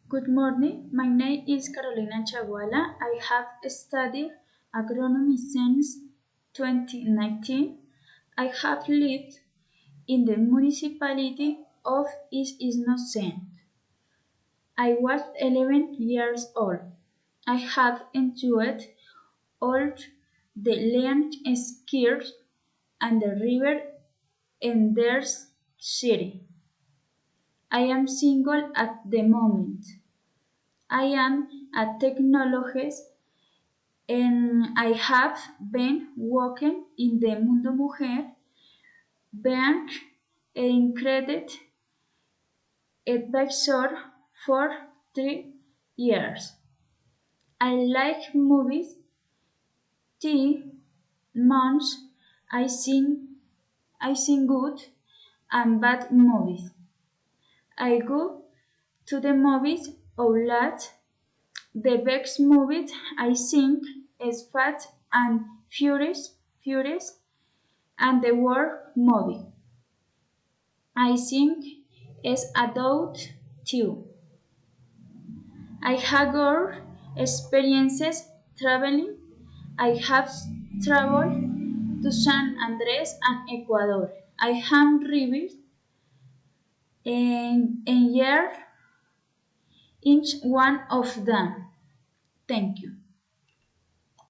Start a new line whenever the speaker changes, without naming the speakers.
Good morning, my name is Carolina Chaguala. I have studied agronomy since 2019. I have lived in the municipality of East Innocent. I was 11 years old. I have enjoyed all the landscapes and the river in their city. I am single at the moment. I am a technologist and I have been working in the Mundo Mujer being an accredited advisor for 3 years. I like movies, tea, months, I sing good and bad movies. I go to the movies a lot. The best movie I think is Fast and Furious and the War movie. I think is adult too. I have got experiences traveling. I have traveled to San Andres and Ecuador. I have lived in year each one of them. Thank you.